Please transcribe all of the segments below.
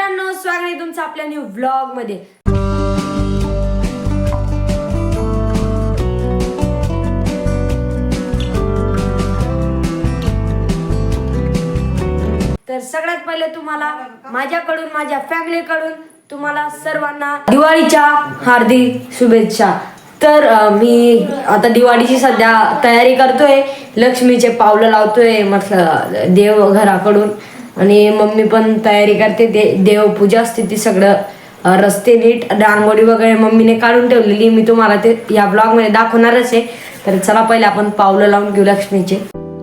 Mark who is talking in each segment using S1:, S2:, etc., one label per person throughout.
S1: मित्रांनो, स्वागत आहे तुमचं आपल्या न्यू व्लॉग मध्ये. तर सगळ्यात पहिले तुम्हाला माझ्याकडून, माझ्या फॅमिलीकडून तुम्हाला सर्वांना दिवाळीच्या हार्दिक शुभेच्छा. तर मी आता दिवाळीची सध्या तयारी करतोय, लक्ष्मीचे पावलं लावतोय म्हटलं देव घराकडून, आणि मम्मी पण तयारी करते, देवपूजा असते ती सगळं रस्ते नीट रांगोळी वगैरे मम्मीने काढून ठेवलेली, मी तुम्हाला ते या ब्लॉग मध्ये दाखवणारच आहे. तर चला पहिले आपण पावलं लावून घेऊ लक्ष्मीचे.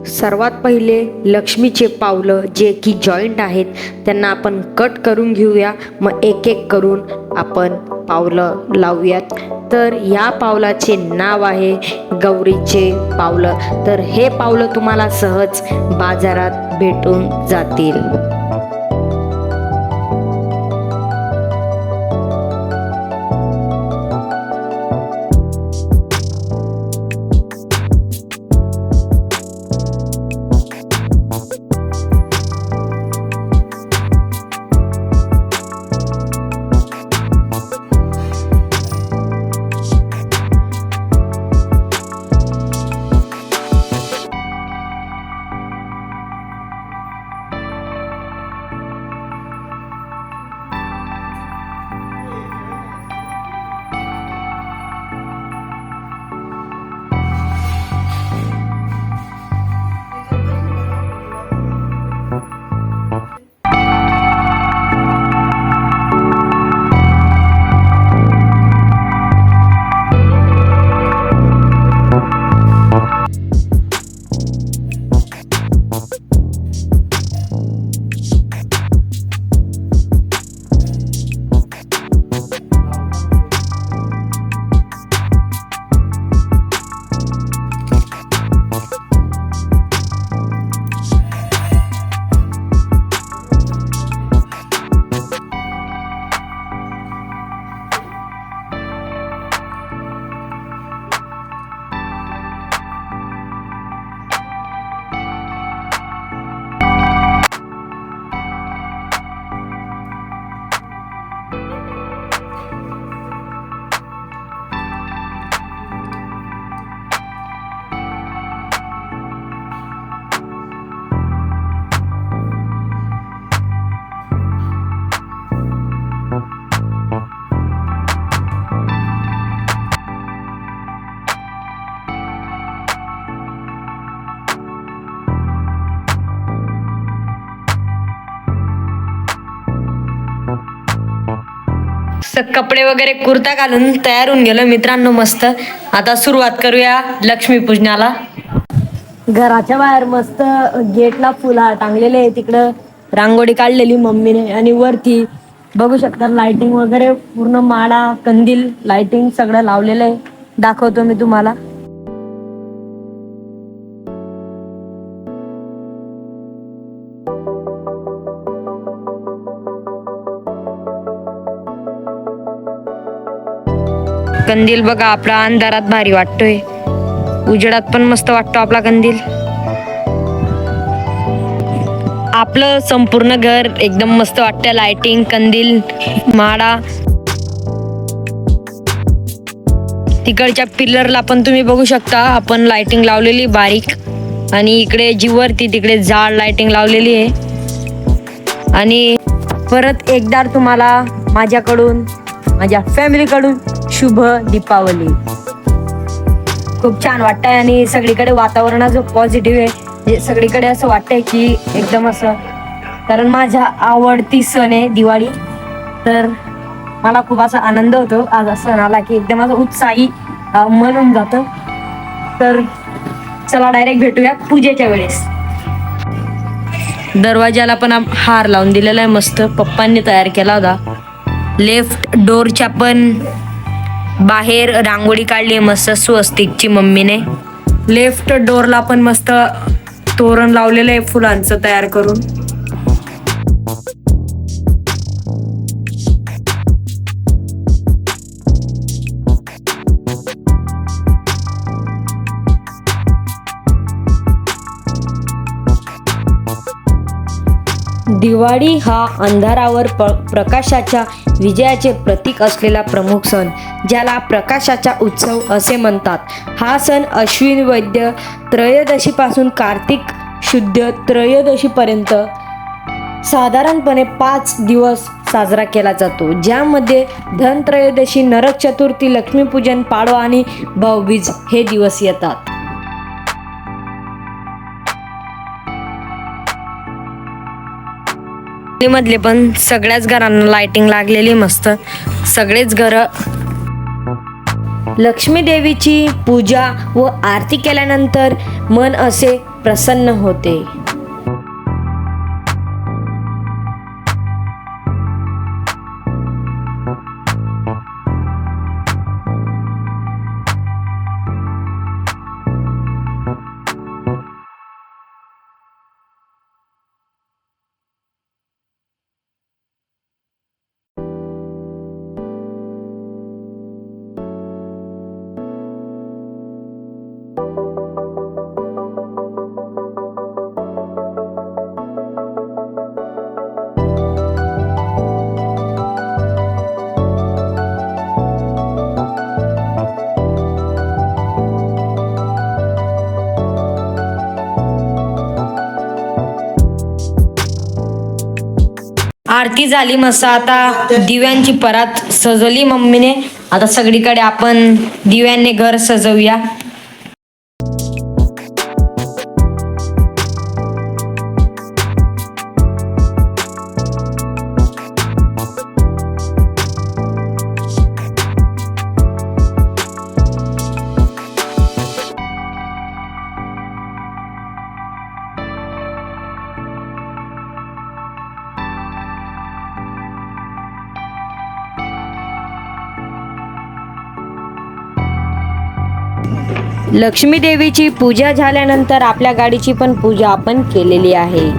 S1: सर्वात पहिले लक्ष्मीचे पावलं जे की जॉईंट आहेत त्यांना आपण कट करून घेऊया, मग एक एक करून आपण पावलं लावूयात. तर या पावलाचे नाव आहे गौरीचे पावलं. तर हे पावलं तुम्हाला सहज बाजारात भेटून जातील. कपडे वगैरे कुर्ता घालून तयार होऊन गेलो मित्रांनो मस्त. आता सुरुवात करूया लक्ष्मीपूजनाला. घराच्या बाहेर मस्त गेटला फुला टांगलेले आहे, तिकडं रांगोळी काढलेली मम्मीने, आणि वरती बघू शकता लाइटिंग वगैरे पूर्ण माळा कंदील लाइटिंग सगळं लावलेलं आहे. दाखवतो मी तुम्हाला. कंदील बघा, आपला अंधारात भारी वाटतोय, उजेडात पण मस्त वाटतो आपला कंदील. आपलं संपूर्ण घर एकदम मस्त वाटतं, लाइटिंग कंदील माळा. तिकडच्या पिलरला पण तुम्ही बघू शकता आपण लाइटिंग लावलेली बारीक, आणि इकडे जी वरती तिकडे जाड लाइटिंग लावलेली आहे. आणि परत एकदा तुम्हाला माझ्याकडून, माझ्या फॅमिलीकडून शुभ दीपावली. खूप छान वाटतंय, आणि सगळीकडे वातावरण जो पॉझिटिव्ह आहे, सगळीकडे असं वाटतंय की एकदम असं, कारण माझ्या आवडती सण आहे दिवाळी. तर मला खूप असा आनंद होतो आज सण आला की, एकदम असं उत्साही मन होऊन जातं. तर चला डायरेक्ट भेटूया पूजेच्या वेळेस. दरवाजाला पण हार लावून दिलेला आहे मस्त, पप्पांनी तयार केला होता. लेफ्ट डोरच्या पण बाहेर रांगोळी काढली मस्त स्वस्तिकची मम्मीने. लेफ्ट डोरला पण मस्त तोरण लावलेलं आहे फुलांचं तयार करून. दिवाळी हा अंधारावर प्रकाशाच्या विजयाचे प्रतीक असलेला प्रमुख सण, ज्याला प्रकाशाचा उत्सव असे म्हणतात. हा सण अश्विन वैद्य त्रयोदशीपासून कार्तिक शुद्ध त्रयोदशीपर्यंत साधारणपणे 5 दिवस साजरा केला जातो, ज्यामध्ये धनत्रयोदशी, नरक चतुर्थी, लक्ष्मीपूजन, पाडवा आणि भाऊबीज हे दिवस येतात. मधले पण सगळ्याच घरांना लाइटिंग लागलेली मस्त. सगळेच घर लक्ष्मी देवीची पूजा व आरती केल्यानंतर मन असे प्रसन्न होते. आरती झाली मस्त. आता दिव्यांची परात सजवली मम्मीने. आता सगळीकडे आपण दिव्यांनी घर सजवूया. लक्ष्मी देवीची पूजा झाल्यानंतर आपल्या गाडीची पण पूजा आपण केलेली आहे.